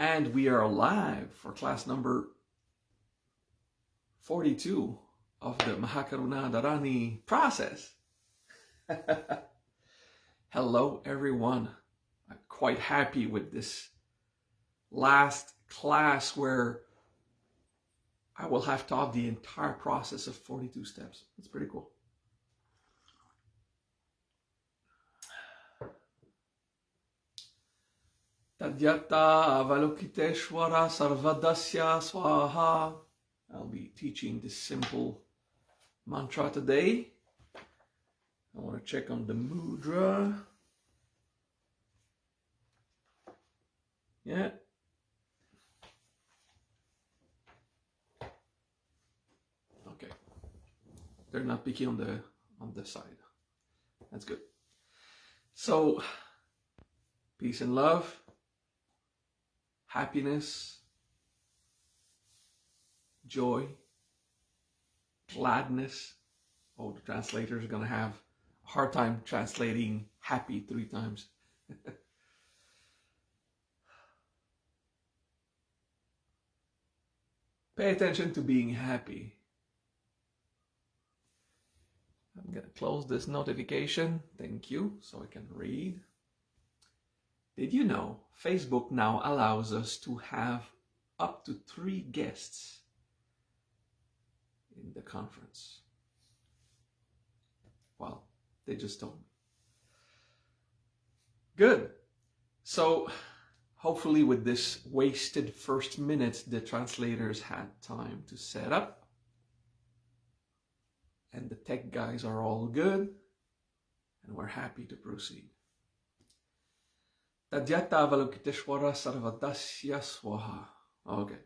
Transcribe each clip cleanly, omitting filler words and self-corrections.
And we are live for class number 42 of the MahaKaruna Dharani process. Hello, everyone. I'm quite happy with this last class where I will have taught the entire process of 42 steps. It's pretty cool. Tadyata Avalokiteshwara Sarvadasya Swaha. I'll be teaching this simple mantra today. I want to check on the mudra. Yeah. Okay. They're not picky on the side. That's good. So, peace and love. Happiness, joy, gladness. Oh, the translators are going to have a hard time translating happy 3 times. Pay attention to being happy. I'm going to close this notification. Thank you, so I can read. Did you know Facebook now allows us to have up to 3 guests in the conference? Well, they just told me. Good. So hopefully with this wasted first minute, the translators had time to set up. And the tech guys are all good. And we're happy to proceed. Tadyata Avalokiteshwara Sarvadasya Swaha. Okay.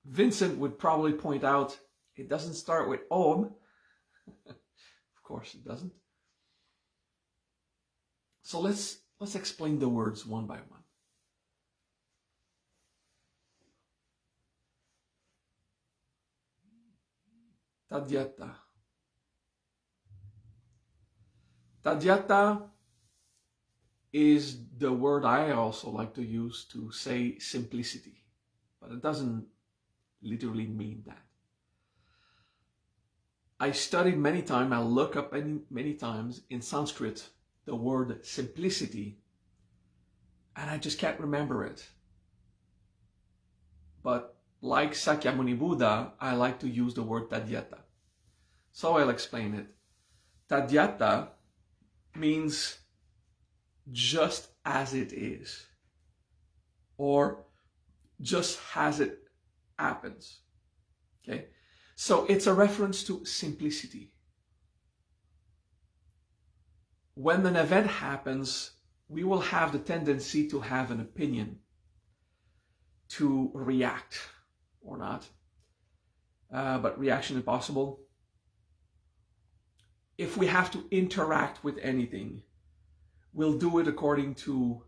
Vincent would probably point out it doesn't start with Om. Of course it doesn't. So let's explain the words one by one. Tadyata. Tadyata is the word I also like to use to say simplicity, but it doesn't literally mean that. I studied many times, I look up many times in Sanskrit the word simplicity, and I just can't remember it. But like Sakyamuni Buddha, I like to use the word tadyata. So I'll explain it. Tadyata means just as it is, or just as it happens. Okay, so it's a reference to simplicity. When an event happens, we will have the tendency to have an opinion, to react or not, but reaction is possible. If we have to interact with anything, we'll do it according to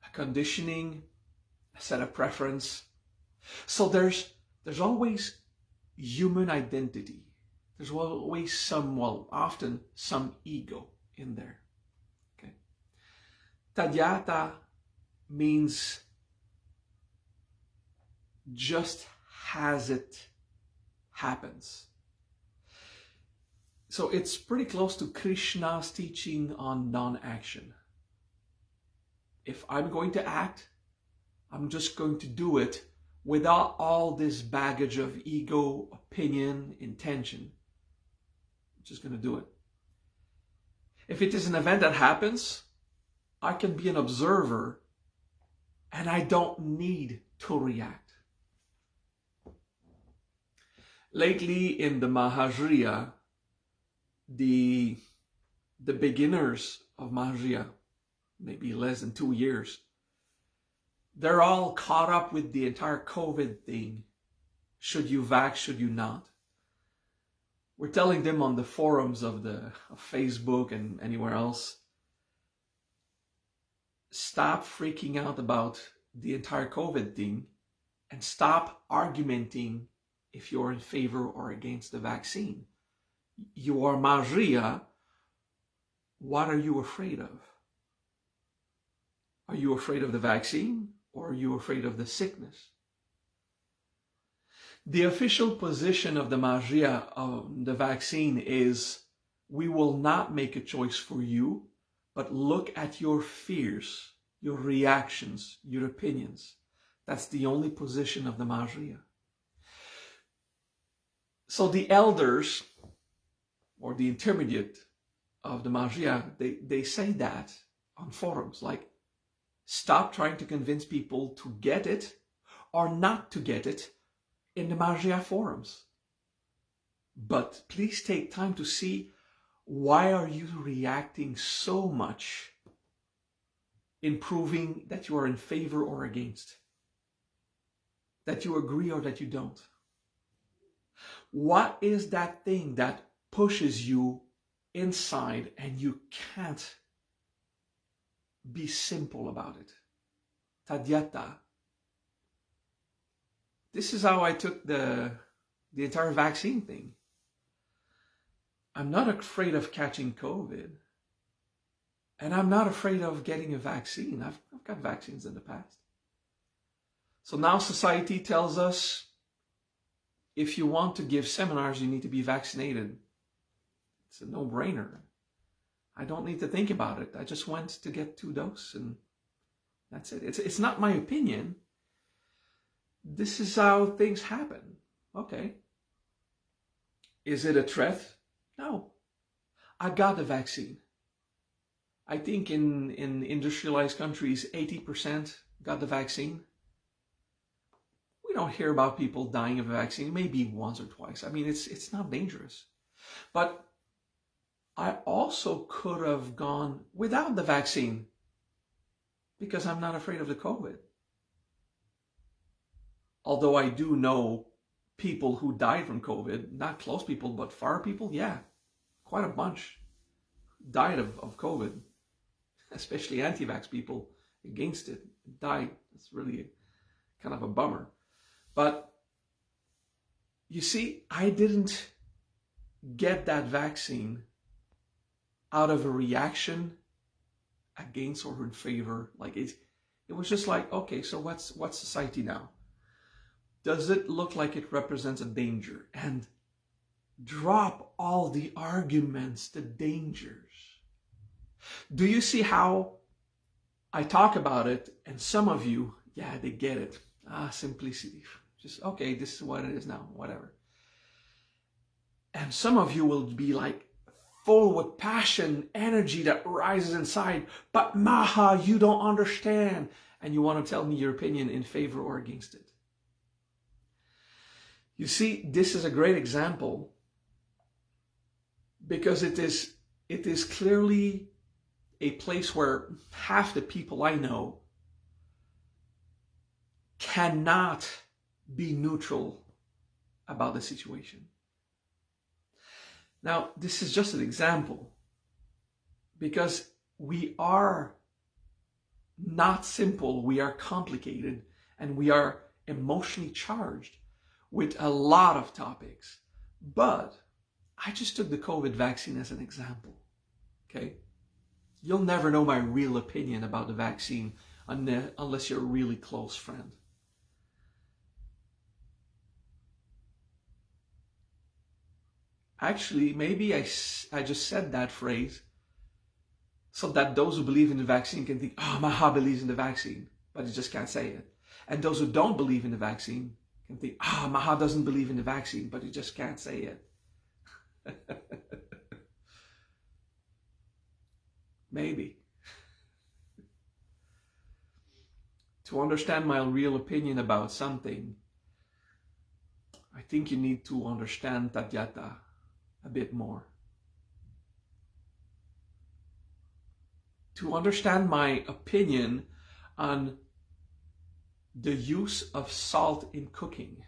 a conditioning, a set of preference. So there's always human identity. There's always often some ego in there. Okay. Tadyata means just as it happens. So it's pretty close to Krishna's teaching on non-action. If I'm going to act, I'm just going to do it without all this baggage of ego, opinion, intention. I'm just going to do it. If it is an event that happens, I can be an observer and I don't need to react. Lately in the Mahajriya, the beginners of Mahajriya, maybe less than 2 years, they're all caught up with the entire COVID thing. Should you vax, should you not? We're telling them on the forums of Facebook and anywhere else, stop freaking out about the entire COVID thing and stop argumenting if you're in favor or against the vaccine. You are Mahajriya. What are you afraid of? Are you afraid of the vaccine, or are you afraid of the sickness? The official position of the Magia on the vaccine is, we will not make a choice for you, but look at your fears, your reactions, your opinions. That's the only position of the Magia. So the elders, or the intermediate of the Magia, they say that on forums, like, stop trying to convince people to get it or not to get it in the Magia forums. But please take time to see, why are you reacting so much in proving that you are in favor or against, that you agree or that you don't? What is that thing that pushes you inside and you can't be simple about it? Tadyata. This is how I took the entire vaccine thing. I'm not afraid of catching COVID. And I'm not afraid of getting a vaccine. I've got vaccines in the past. So now society tells us, if you want to give seminars, you need to be vaccinated. It's a no-brainer. I don't need to think about it. I just went to get 2 doses and that's it. It's not my opinion. This is how things happen. Okay. Is it a threat? No. I got the vaccine. I think in industrialized countries, 80% got the vaccine. We don't hear about people dying of a vaccine, maybe once or twice. I mean, it's not dangerous. But I also could have gone without the vaccine because I'm not afraid of the COVID. Although I do know people who died from COVID, not close people, but far people, yeah, quite a bunch died of COVID, especially anti-vax people against it died. It's really kind of a bummer. But you see, I didn't get that vaccine out of a reaction against or in favor. Like it was just like, okay, so what's society now? Does it look like it represents a danger? And drop all the arguments, the dangers. Do you see how I talk about it and some of you, yeah, they get it. Simplicity. Just, okay, this is what it is now, whatever. And some of you will be like full with passion, energy that rises inside. But Maha, you don't understand. And you want to tell me your opinion in favor or against it. You see, this is a great example because it is clearly a place where half the people I know cannot be neutral about the situation. Now, this is just an example because we are not simple, we are complicated, and we are emotionally charged with a lot of topics. But I just took the COVID vaccine as an example, okay? You'll never know my real opinion about the vaccine unless you're a really close friend. Actually, maybe I just said that phrase so that those who believe in the vaccine can think, oh, Maha believes in the vaccine, but he just can't say it. And those who don't believe in the vaccine can think, Maha doesn't believe in the vaccine, but he just can't say it. Maybe. To understand my real opinion about something, I think you need to understand Tadyata a bit more. To understand my opinion on the use of salt in cooking,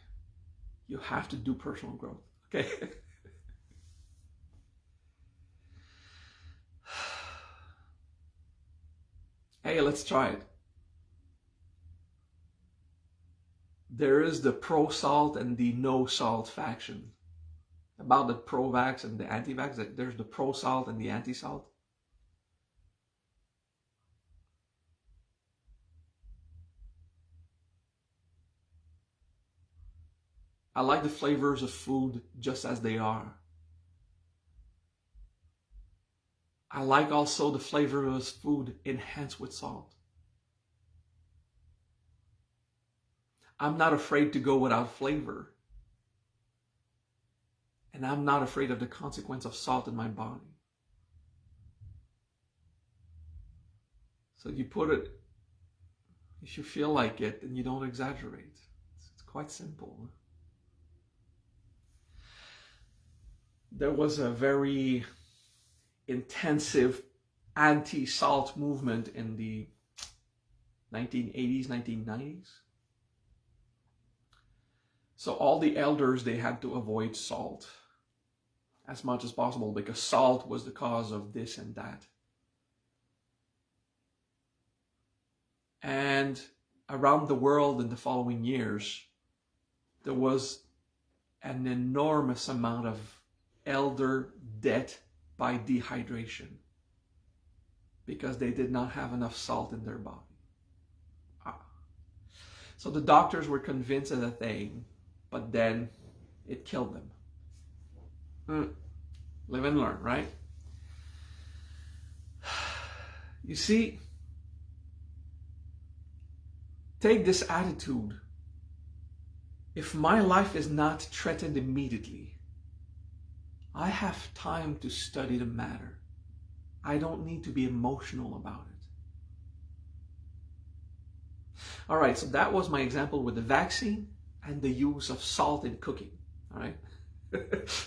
you have to do personal growth, okay? Hey, let's try it. There is the pro-salt and the no-salt faction. About the pro-vax and the anti-vax, there's the pro-salt and the anti-salt. I like the flavors of food just as they are. I like also the flavors of food enhanced with salt. I'm not afraid to go without flavor. And I'm not afraid of the consequence of salt in my body. So you put it, if you feel like it, and you don't exaggerate. It's quite simple. There was a very intensive anti-salt movement in the 1980s, 1990s. So all the elders, they had to avoid salt as much as possible because salt was the cause of this and that. And around the world in the following years, there was an enormous amount of elder death by dehydration because they did not have enough salt in their body. So the doctors were convinced of the thing, but then it killed them. Live and learn, right? You see, take this attitude. If my life is not threatened immediately, I have time to study the matter. I don't need to be emotional about it. All right, so that was my example with the vaccine and the use of salt in cooking. All right,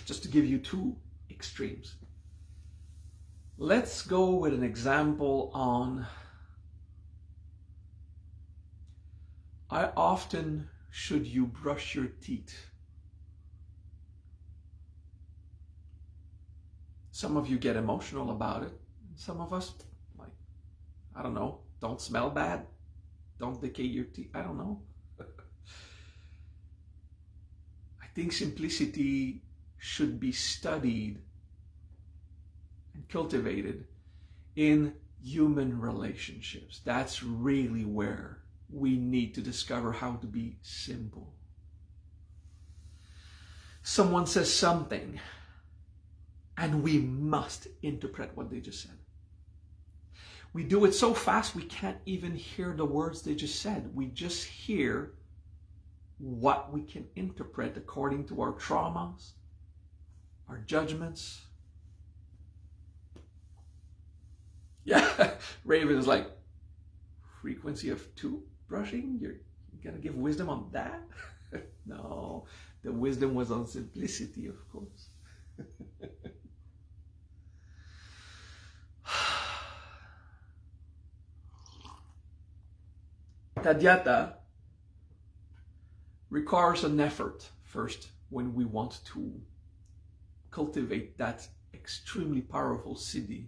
just to give you two extremes. Let's go with an example on how often should you brush your teeth? Some of you get emotional about it. Some of us, like, I don't know, don't smell bad, don't decay your teeth, I don't know. I think simplicity should be studied and cultivated in human relationships. That's really where we need to discover how to be simple. Someone says something, and we must interpret what they just said. We do it so fast we can't even hear the words they just said. We just hear what we can interpret according to our traumas, our judgments. Yeah, Raven is like, frequency of toothbrushing? You're gonna give wisdom on that? No, the wisdom was on simplicity, of course. Tadyata requires an effort first when we want to cultivate that extremely powerful siddhi,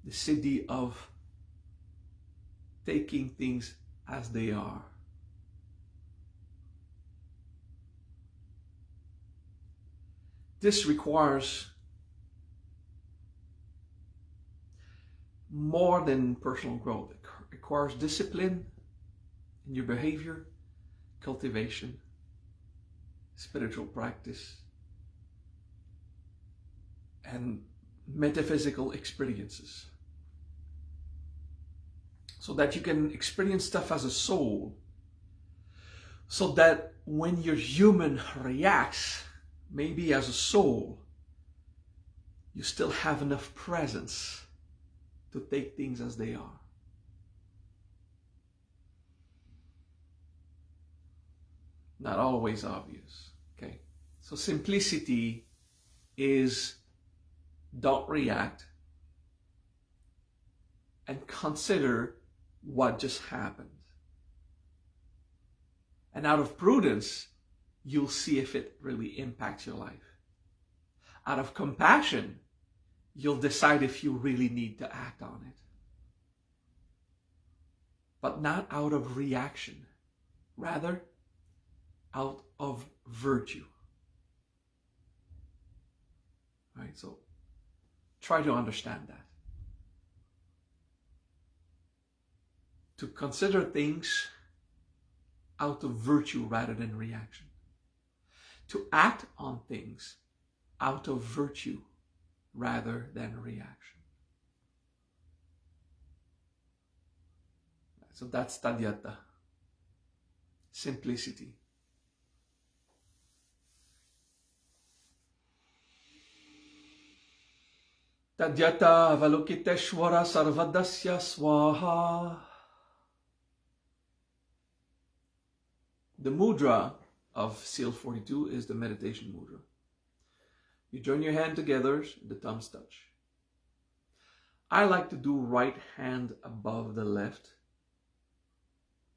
the siddhi of taking things as they are. This requires more than personal growth. It requires discipline in your behavior, cultivation, spiritual practice, and metaphysical experiences. So that you can experience stuff as a soul, so that when your human reacts, maybe as a soul, you still have enough presence to take things as they are. Not always obvious, okay? So simplicity is don't react and consider what just happened. And out of prudence, you'll see if it really impacts your life. Out of compassion, you'll decide if you really need to act on it. But not out of reaction, rather out of virtue. Right? So try to understand that. To consider things out of virtue rather than reaction. to act on things out of virtue rather than reaction. So that's Tadyata, simplicity. Tadyata Avalokiteshwara Sarvadasya Swaha. The mudra of Seal 42 is the meditation mudra. You join your hand together, the thumbs touch. I like to do right hand above the left.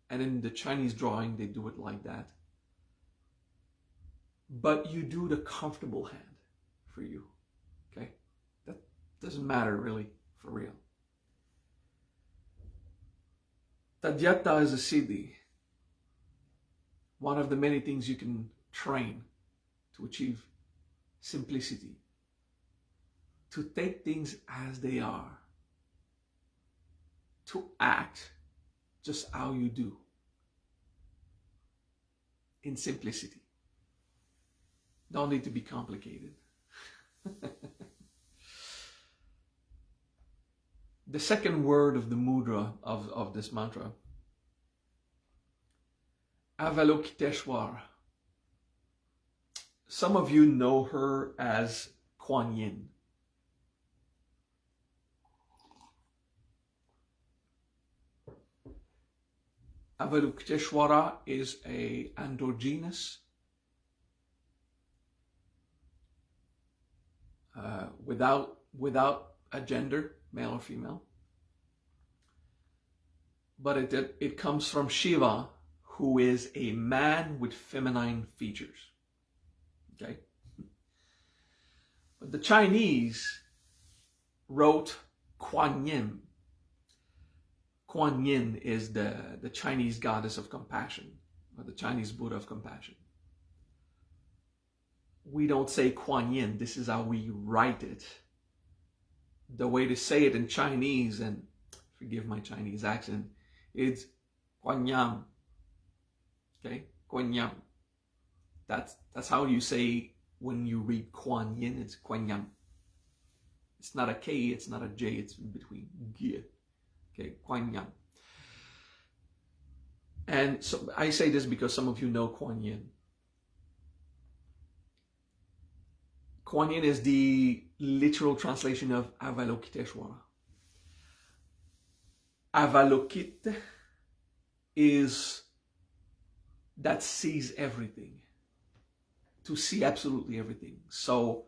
And in the Chinese drawing, they do it like that. But you do the comfortable hand for you. Okay? That doesn't matter really, for real. Tadyata is a siddhi. One of the many things you can train to achieve simplicity. To take things as they are. To act just how you do. In simplicity. Don't need to be complicated. The second word of the mudra of this mantra, Avalokiteshwara. Some of you know her as Kuan Yin. Avalokiteshwara is a androgynous, without a gender, male or female. But it comes from Shiva, who is a man with feminine features. Okay? But the Chinese wrote Kuan Yin. Kuan Yin is the Chinese goddess of compassion, or the Chinese Buddha of compassion. We don't say Kuan Yin, this is how we write it. The way to say it in Chinese, and forgive my Chinese accent, it's Kuan Yam. Okay, Kuan Yam. That's how you say when you read Kuan Yin, it's Kuan Yam. It's not a K, it's not a J, it's in between. G. Okay, Kuan Yam. And so I say this because some of you know Kuan Yin. Kuan Yin is the literal translation of Avalokiteshwara. Avalokit is that sees everything. To see absolutely everything. So,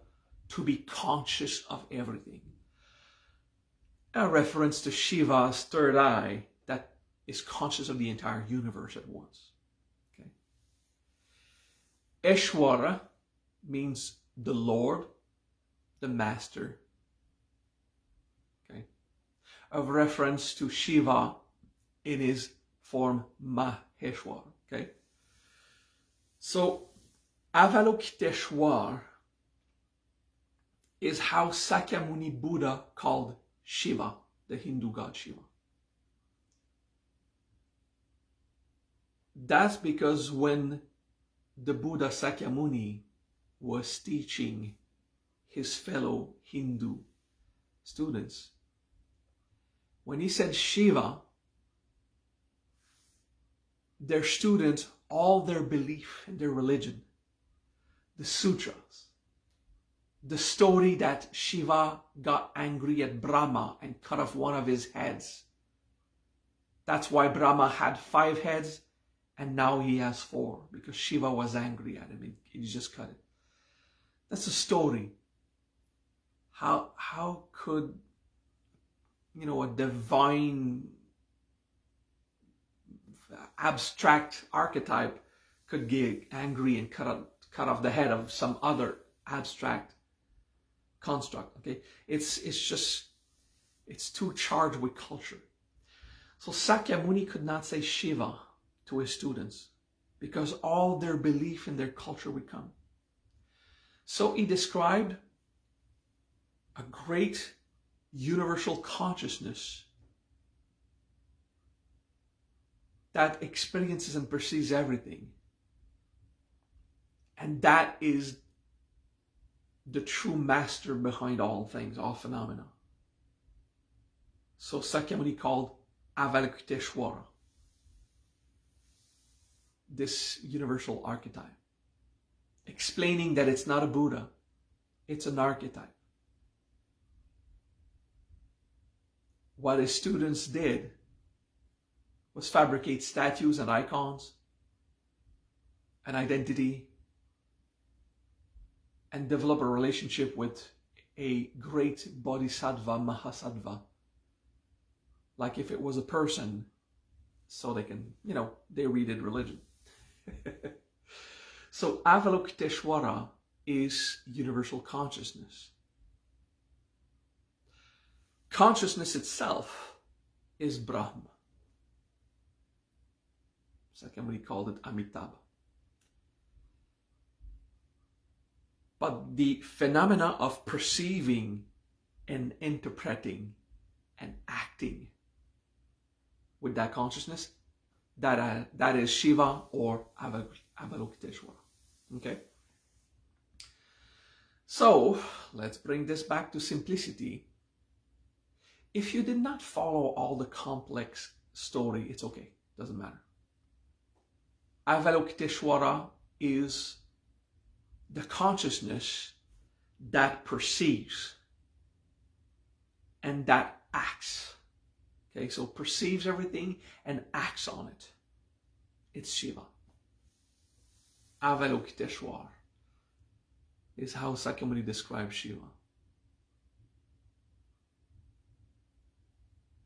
to be conscious of everything. A reference to Shiva's third eye that is conscious of the entire universe at once. Okay. Eshwara means the Lord, the Master. Okay. Of reference to Shiva in his form Maheshwar. Okay. So Avalokiteshwar is how Sakyamuni Buddha called Shiva, the Hindu god Shiva. That's because when the Buddha Sakyamuni was teaching his fellow Hindu students, when he said Shiva, their students, all their belief in their religion, the sutras, the story that Shiva got angry at Brahma and cut off one of his heads. That's why Brahma had 5 heads and now he has 4, because Shiva was angry at him. He just cut it. That's a story. How could, a divine abstract archetype could get angry and cut off the head of some other abstract construct? Okay, it's too charged with culture. So Sakyamuni could not say Shiva to his students because all their belief in their culture would come. So he described a great universal consciousness that experiences and perceives everything. And that is the true master behind all things, all phenomena. So Sakyamuni called Avalokiteshwara this universal archetype, explaining that it's not a Buddha, it's an archetype. What his students did was fabricate statues and icons, an identity, and develop a relationship with a great bodhisattva, mahasattva, like if it was a person, so they can, they redid religion. So Avalokiteshwara is universal consciousness. Consciousness itself is Brahma. Secondly, called it Amitabha. But the phenomena of perceiving and interpreting and acting with that consciousness, that is Shiva or Avalokiteshwara. Okay? So, let's bring this back to simplicity. If you did not follow all the complex story, it's okay. Doesn't matter. Avalokiteshwara is the consciousness that perceives and that acts. Okay, so perceives everything and acts on it. It's Shiva. Avalokiteshwara is how Sakyamuni describes Shiva.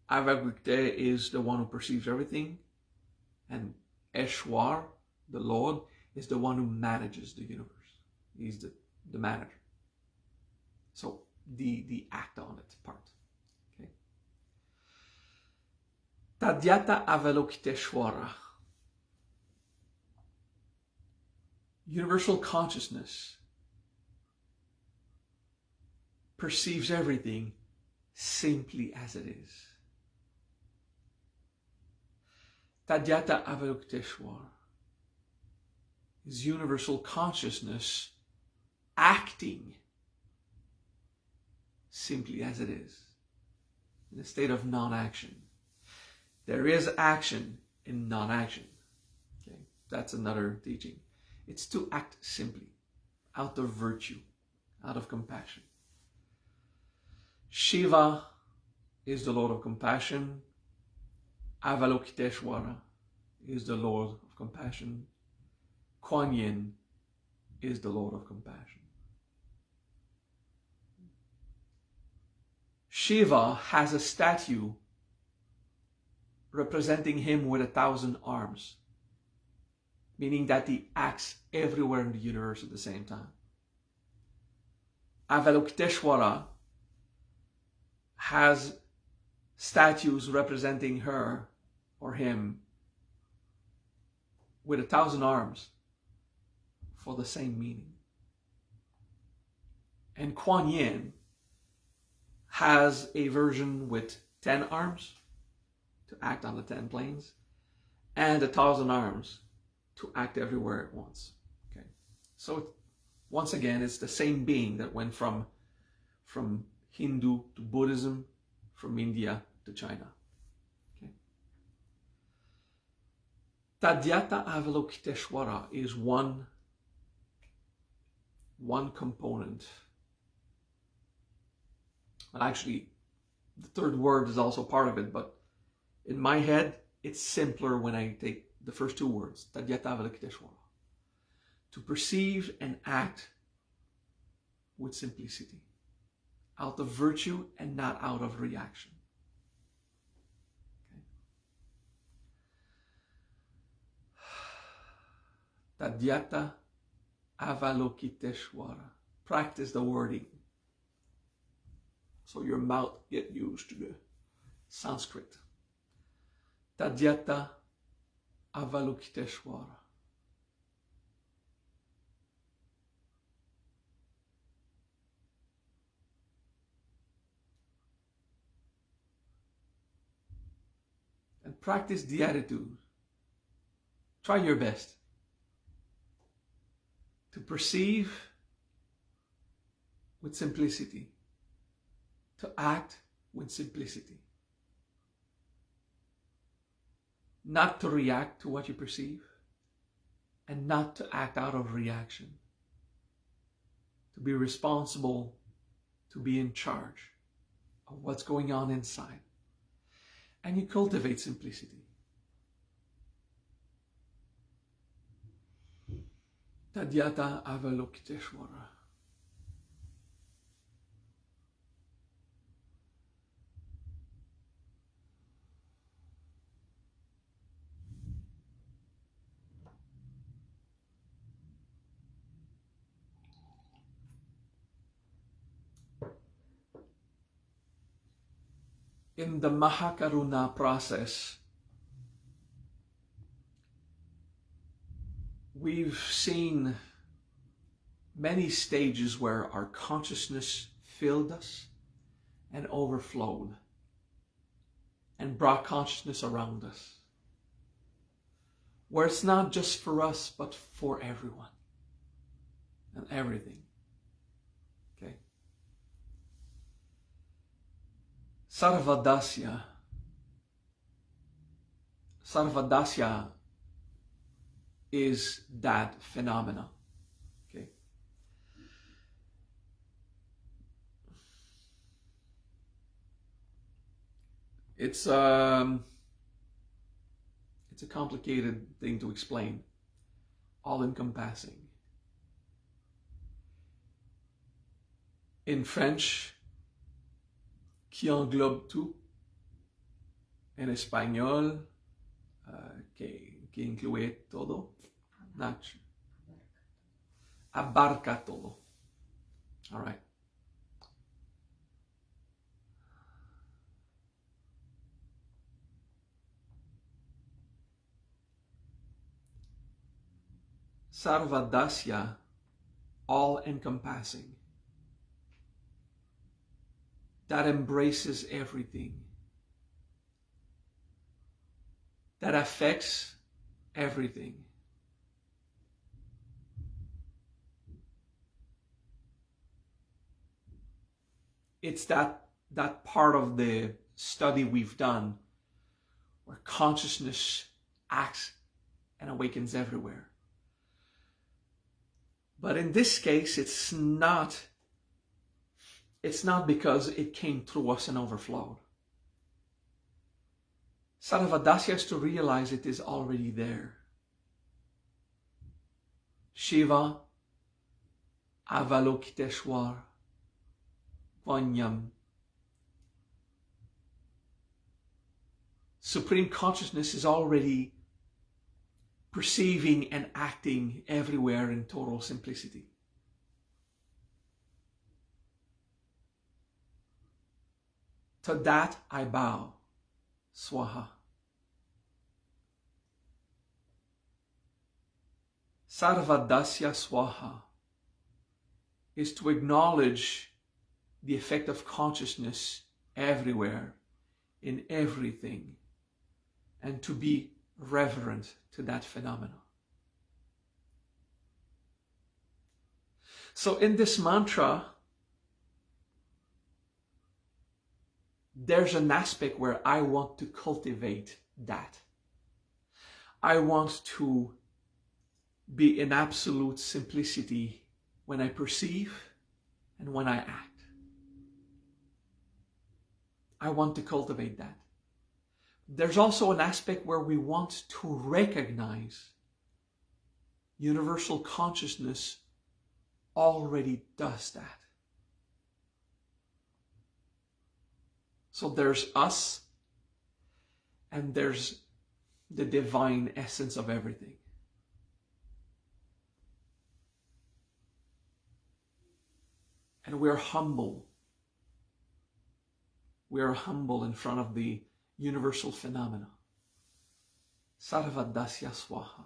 Avalokite is the one who perceives everything, and Eshwar, the Lord, is the one who manages the universe. He's the manager. So the act on it part. Okay. Tadyata Avalokiteshwara. Universal consciousness perceives everything simply as it is. Tadyata Avalokiteshwara is universal consciousness acting simply as it is, in a state of non-action. There is action in non-action. Okay, that's another teaching. It's to act simply, out of virtue, out of compassion. Shiva is the Lord of compassion. Avalokiteshwara is the Lord of compassion. Kuan Yin is the Lord of compassion. Shiva has a statue representing him with 1,000 arms, meaning that he acts everywhere in the universe at the same time. Avalokiteshwara has statues representing her or him with 1,000 arms for the same meaning. And Kuan Yin has a version with 10 arms to act on the 10 planes and 1,000 arms to act everywhere at once. Okay, so once again, it's the same being that went from Hindu to Buddhism, from India to China. Okay. Tadyata Avalokiteshwara is one component. And actually, the third word is also part of it, but in my head, it's simpler when I take the first two words, Tadyata Avalokiteshwara, to perceive and act with simplicity, out of virtue and not out of reaction. Okay. Tadyata Avalokiteshwara. Practice the wording, so your mouth get used to the Sanskrit. Tadyata Avalokiteshwara. And practice the attitude. Try your best. to perceive with simplicity, to act with simplicity, not to react to what you perceive, and not to act out of reaction, to be responsible, to be in charge of what's going on inside. And you cultivate simplicity. Tadyata Avalokiteshwara. In the MahaKaruna process, we've seen many stages where our consciousness filled us and overflowed and brought consciousness around us, where it's not just for us but for everyone and everything. Okay? Sarvadasya is that phenomena. Okay? It's a complicated thing to explain, all-encompassing. In French, qui englobe tout. En español, que incluye todo. Abarca todo. All right. Sarvadasya, all-encompassing. That embraces everything. That affects everything. It's that part of the study we've done where consciousness acts and awakens everywhere. But in this case, it's not because it came through us and overflowed. Sarvadasya is to realize it is already there. Shiva, Avalokiteshwara, Vanyam. Supreme Consciousness is already perceiving and acting everywhere in total simplicity. To that I bow. Swaha. Sarvadasya Swaha is to acknowledge the effect of consciousness everywhere, in everything, and to be reverent to that phenomena. So in this mantra, there's an aspect where I want to cultivate that. I want to be in absolute simplicity when I perceive and when I act. I want to cultivate that. There's also an aspect where we want to recognize universal consciousness already does that. So there's us and there's the divine essence of everything. And we're humble. We are humble in front of the universal phenomena. Sarvadasya Swaha.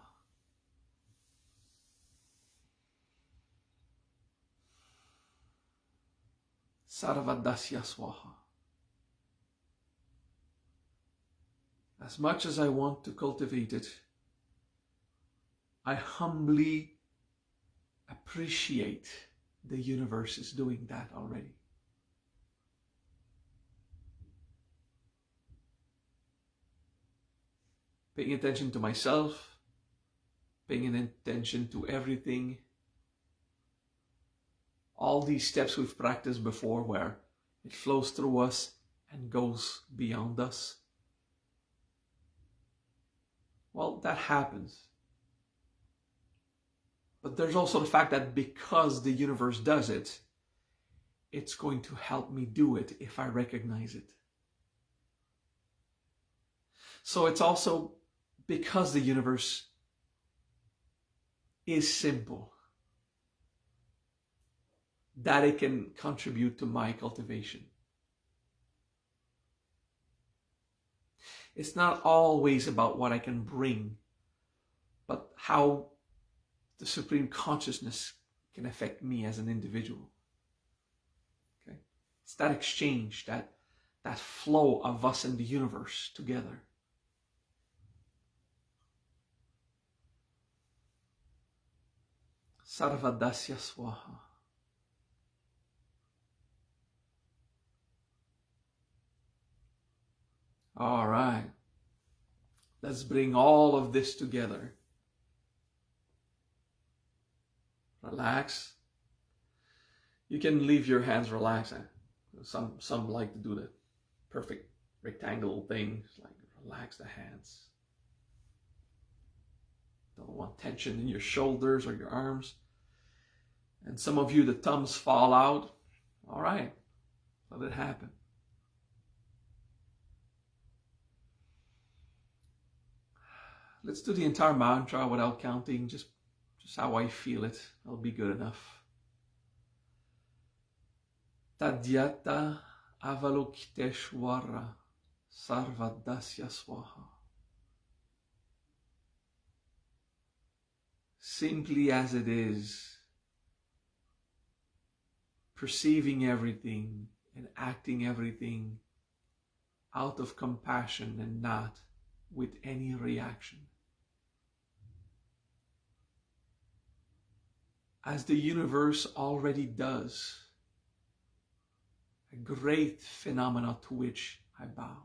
Sarvadasya Swaha. As much as I want to cultivate it, I humbly appreciate the universe is doing that already. Paying attention to myself, paying attention to everything. All these steps we've practiced before where it flows through us and goes beyond us. Well, that happens. But there's also the fact that because the universe does it, it's going to help me do it if I recognize it. So it's also because the universe is simple that it can contribute to my cultivation. It's not always about what I can bring, but how the Supreme Consciousness can affect me as an individual. Okay? It's that exchange, that flow of us and the universe together. Sarvadasya Swaha. All right. Let's bring all of this together. Relax. You can leave your hands relaxed. Some like to do the perfect rectangle thing. It's like relax the hands. Don't want tension in your shoulders or your arms. And some of you, the thumbs fall out. All right. Let it happen. Let's do the entire mantra without counting, just how I feel it. That'll be good enough. Tadyata Avalokiteshwara Sarvadasya Swaha. Simply as it is, perceiving everything and acting everything out of compassion and not with any reaction. As the universe already does, a great phenomena to which I bow.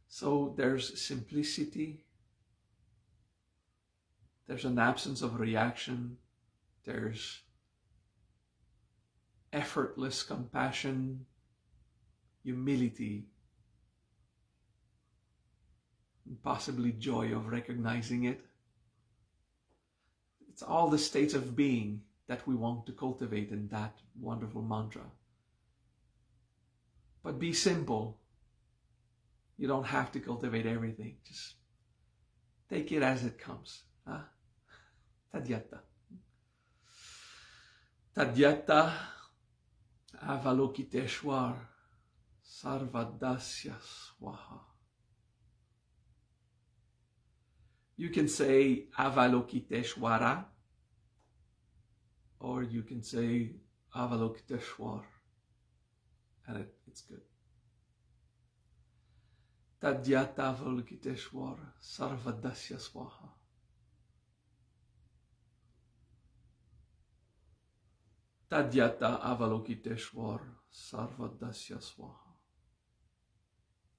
So there's simplicity, there's an absence of reaction, there's effortless compassion, humility, and possibly joy of recognizing it. It's all the states of being that we want to cultivate in that wonderful mantra. But be simple. You don't have to cultivate everything. Just take it as it comes. Tadyata. Tadyata Avalokiteshwara Sarvadasya Swaha. You can say Avalokiteshwara, or you can say Avalokiteshwar, and it's good. Tadyata Avalokiteshwara Sarvadasya Swaha. Tadyata Avalokiteshwara Sarvadasya Swaha.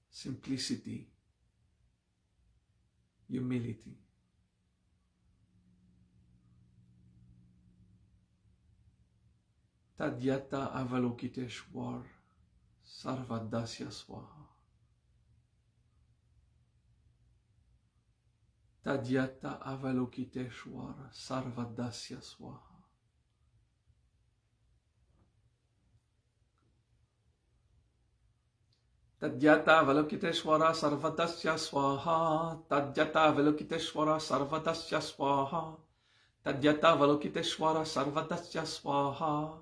Simplicity, humility. Tadyata Avalokiteshwara Sarvadasya Swaha. Tadyata Avalokiteshwara Sarvadasya Swaha. Tadyata Avalokiteshwara Sarvadasya Swaha. Tadyata Avalokiteshwara Sarvadasya Swaha. Tadyata Avalokiteshwara Sarvadasya Swaha.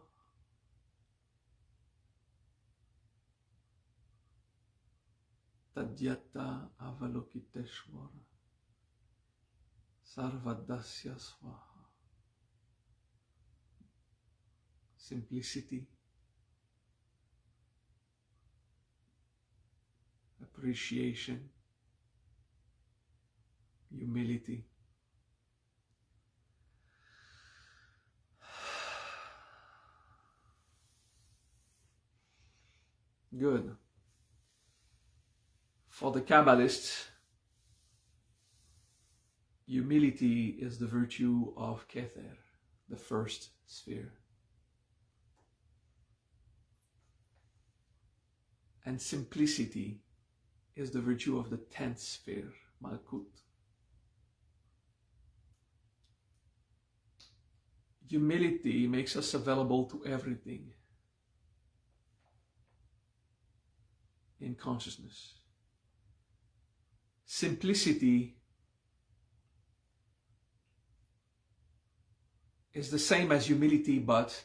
Tadyata Avalokiteshwara Sarvadasya Swaha. Simplicity, appreciation, humility. Good. For the Kabbalists, humility is the virtue of Kether, the first sphere. And simplicity is the virtue of the 10th sphere, Malkut. Humility makes us available to everything in consciousness. Simplicity is the same as humility, but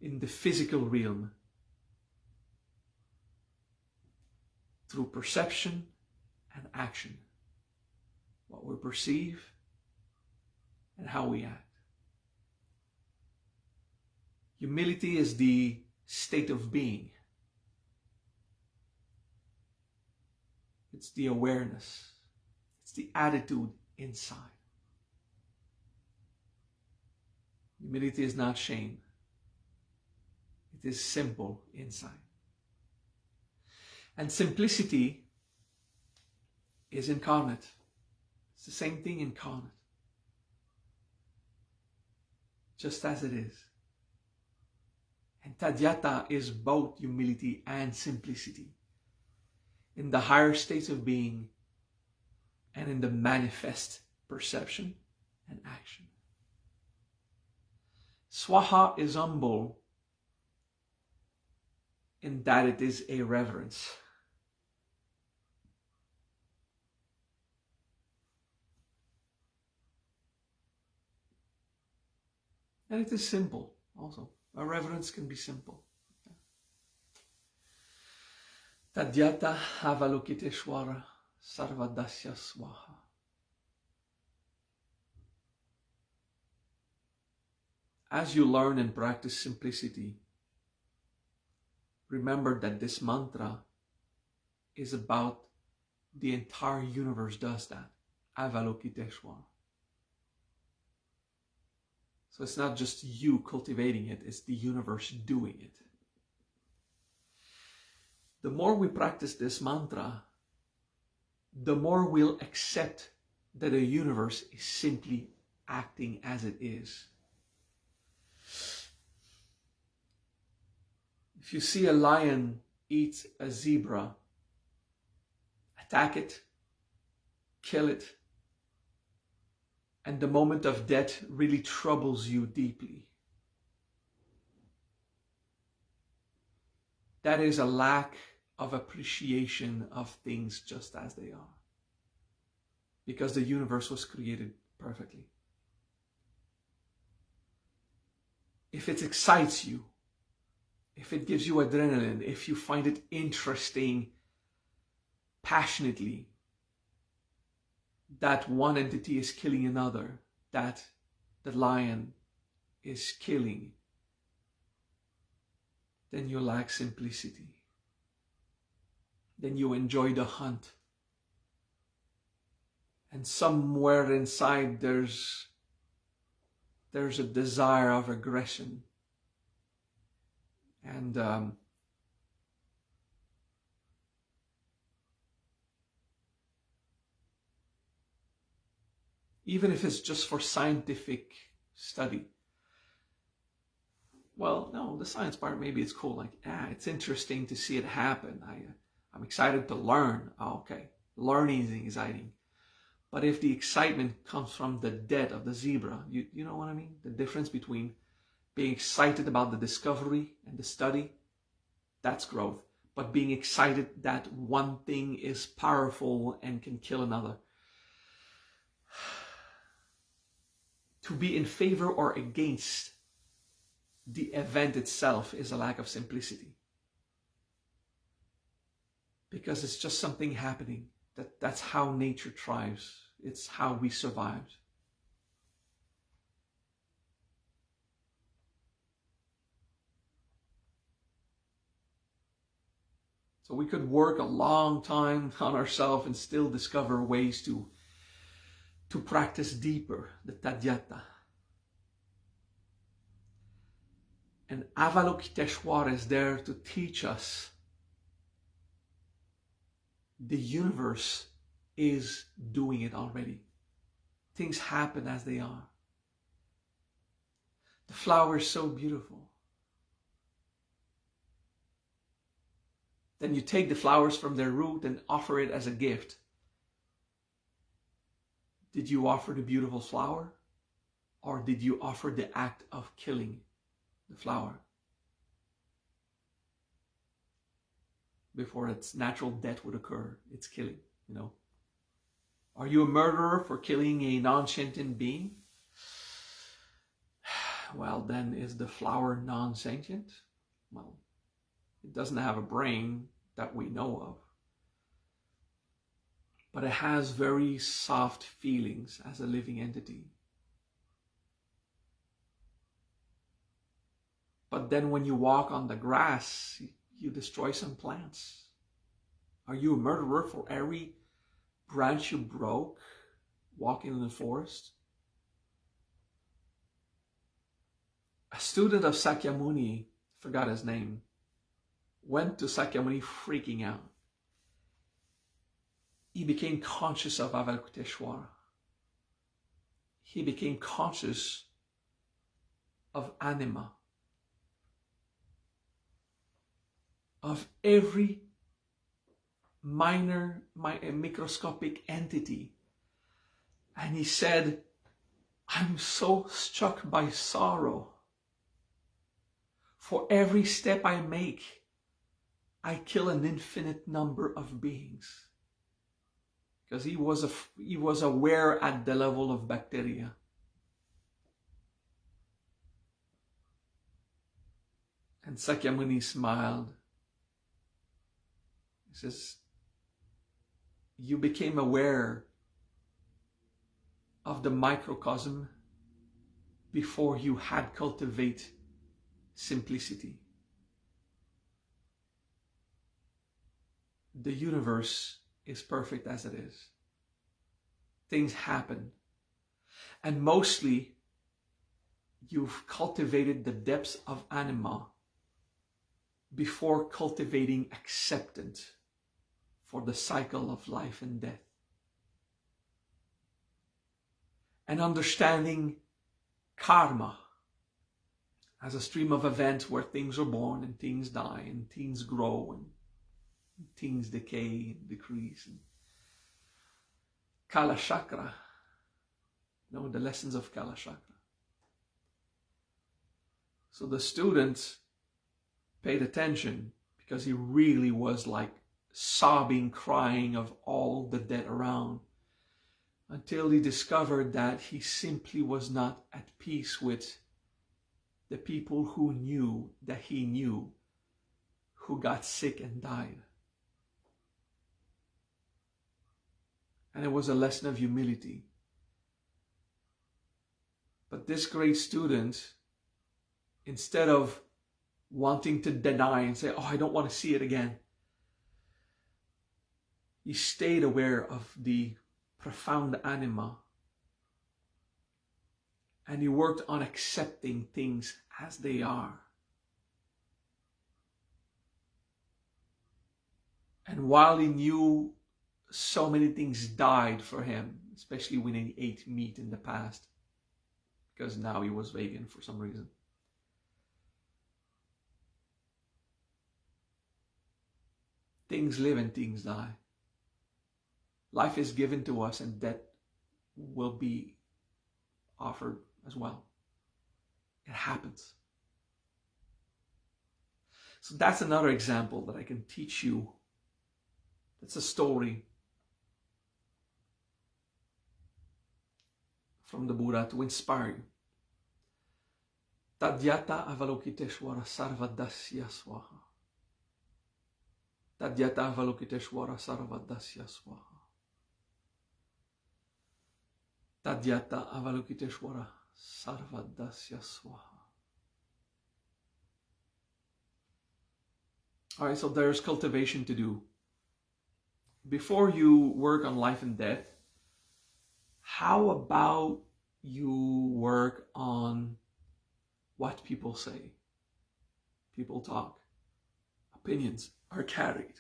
in the physical realm, through perception and action, what we perceive and how we act. Humility is the state of being. It's the awareness. It's the attitude inside. Humility is not shame. It is simple inside. And simplicity is incarnate. It's the same thing incarnate. Just as it is. And Tadyata is both humility and simplicity. In the higher states of being and in the manifest perception and action. Swaha is humble in that it is a reverence. And it is simple also. A reverence can be simple. Tadyata Avalokiteshwara Sarvadasya Swaha. As you learn and practice simplicity, remember that this mantra is about the entire universe does that. Avalokiteshwara. So it's not just you cultivating it, it's the universe doing it. The more we practice this mantra, the more we'll accept that the universe is simply acting as it is. If you see a lion eat a zebra, attack it, kill it, and the moment of death really troubles you deeply. That is a lack of appreciation of things just as they are. Because the universe was created perfectly. If it excites you, if it gives you adrenaline, if you find it interesting passionately, that one entity is killing another, that the lion is killing, then you lack simplicity. Then you enjoy the hunt. And somewhere inside there's a desire of aggression. And even if it's just for scientific study. Well, no, the science part, maybe it's cool. Like, it's interesting to see it happen. I'm excited to learn. Oh, okay, learning is exciting. But if the excitement comes from the death of the zebra, you know what I mean? The difference between being excited about the discovery and the study, that's growth. But being excited that one thing is powerful and can kill another. To be in favor or against the event itself is a lack of simplicity. Because it's just something happening. That's how nature thrives. It's how we survived. So we could work a long time on ourselves and still discover ways to practice deeper the Tadyata. And Avalokiteshwara is there to teach us The universe is doing it already. Things happen as they are. The flower is so beautiful. Then you take the flowers from their root and offer it as a gift. Did you offer the beautiful flower? Or did you offer the act of killing the flower before its natural death would occur? It's killing, you know. Are you a murderer for killing a non-sentient being? Well, then is the flower non-sentient? Well, it doesn't have a brain that we know of, but it has very soft feelings as a living entity. But then when you walk on the grass, you destroy some plants. Are you a murderer for every branch you broke walking in the forest? A student of Sakyamuni, forgot his name, went to Sakyamuni freaking out. He became conscious of Avalokiteshwara. He became conscious of anima, of every minor, microscopic entity. And he said, I'm so struck by sorrow. For every step I make, I kill an infinite number of beings. Because he was aware at the level of bacteria. And Sakyamuni smiled. He says, you became aware of the microcosm before you had cultivate simplicity. The universe is perfect as it is. Things happen. And mostly, you've cultivated the depths of anima before cultivating acceptance for the cycle of life and death. And understanding karma as a stream of events where things are born and things die and things grow and things decay and decrease. And Kala Chakra, you know, the lessons of Kala Chakra. So the student paid attention because he really was like sobbing, crying of all the dead around, until he discovered that he simply was not at peace with the people who knew that he knew, who got sick and died. And it was a lesson of humility. But this great student, instead of wanting to deny and say, oh, I don't want to see it again, he stayed aware of the profound anima. And he worked on accepting things as they are. And while he knew so many things died for him, especially when he ate meat in the past, because now he was vegan for some reason. Things live and things die. Life is given to us and death will be offered as well. It happens. So that's another example that I can teach you. It's a story from the Buddha to inspire you. Tadyata Avalokiteshwara Sarvadasya Swaha. Tadyata Avalokiteshwara Sarvadasya Swaha. Tadyata Avalokiteshwara Sarvadasya Swaha. Alright, so there's cultivation to do. Before you work on life and death, how about you work on what people say? People talk. Opinions are carried.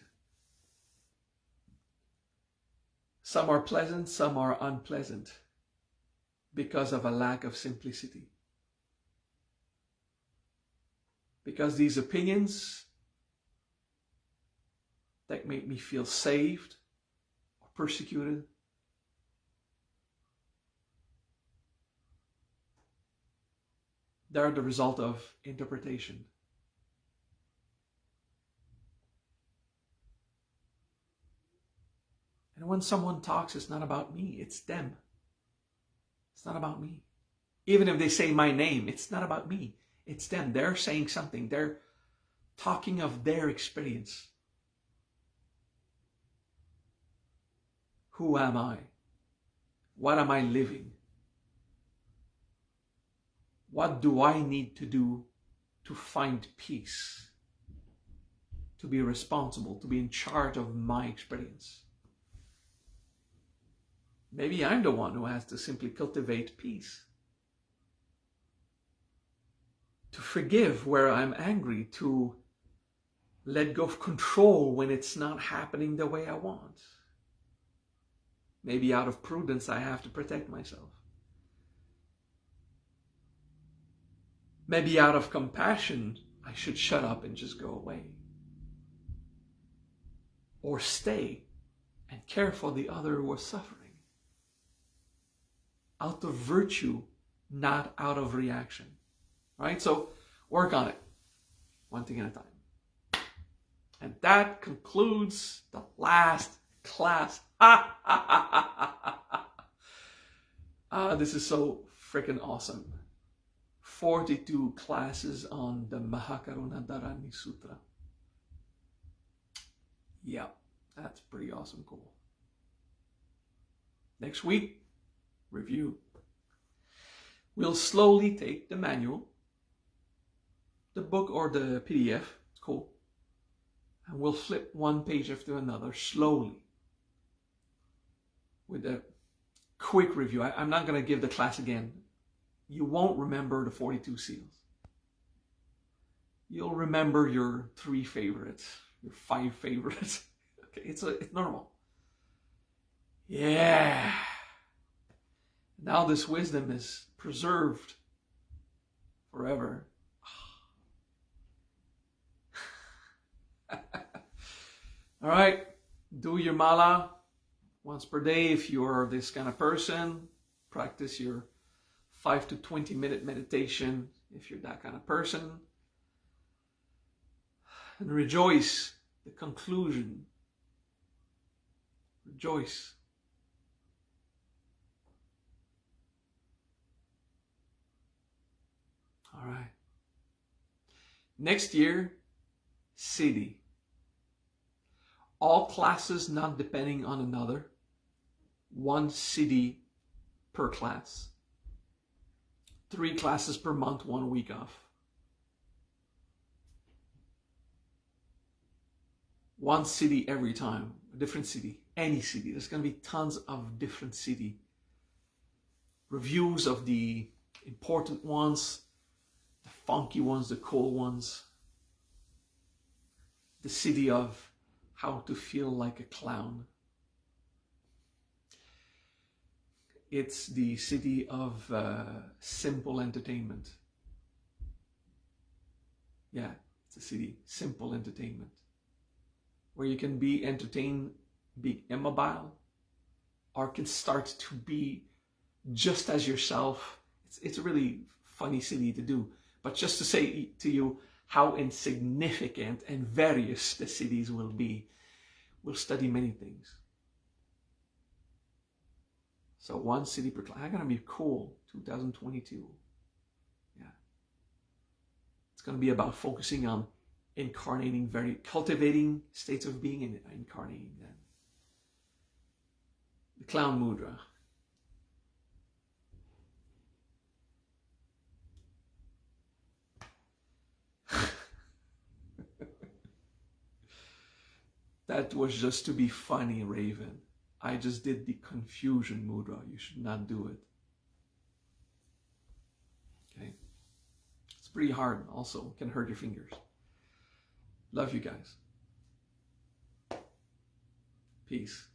Some are pleasant, some are unpleasant because of a lack of simplicity. Because these opinions that make me feel saved or persecuted, they're the result of interpretation. And when someone talks, it's not about me, it's them. It's not about me. Even if they say my name, it's not about me, it's them. They're saying something. They're talking of their experience. Who am I? What am I living? What do I need to do to find peace? To be responsible, to be in charge of my experience. Maybe I'm the one who has to simply cultivate peace. To forgive where I'm angry, to let go of control when it's not happening the way I want. Maybe out of prudence, I have to protect myself. Maybe out of compassion, I should shut up and just go away. Or stay and care for the other who are suffering. Out of virtue, not out of reaction. Right? So work on it. One thing at a time. And that concludes the last class. This is so freaking awesome. 42 classes on the MahaKaruna Dharani Sutra. Yeah, that's pretty awesome, cool. Next week, review. We'll slowly take the manual, the book or the PDF, it's cool, and we'll flip one page after another slowly with a quick review. I'm not going to give the class again. You won't remember the 42 seals. You'll remember your 3 favorites, your 5 favorites. Okay, it's normal. Yeah. Now this wisdom is preserved forever. All right, do your mala once per day if you're this kind of person. Practice your 5 to 20 minute meditation if you're that kind of person. And rejoice the conclusion. Rejoice. All right. Next year, city. All classes not depending on another. 1 city per class. 3 classes per month, 1 week off. 1 city every time, a different city, any city. There's going to be tons of different city. Reviews of the important ones, the funky ones, the cool ones. The city of how to feel like a clown. It's the city of simple entertainment. Yeah, it's a city, simple entertainment. Where you can be entertained, be immobile, or can start to be just as yourself. It's a really funny city to do. But just to say to you how insignificant and various the cities will be, we'll study many things. So 1 city per class. I'm going to be cool, 2022. Yeah. It's going to be about focusing on cultivating states of being and incarnating them. The clown mudra. That was just to be funny, Raven. I just did the confusion mudra. You should not do it. Okay? It's pretty hard also. It can hurt your fingers. Love you guys. Peace.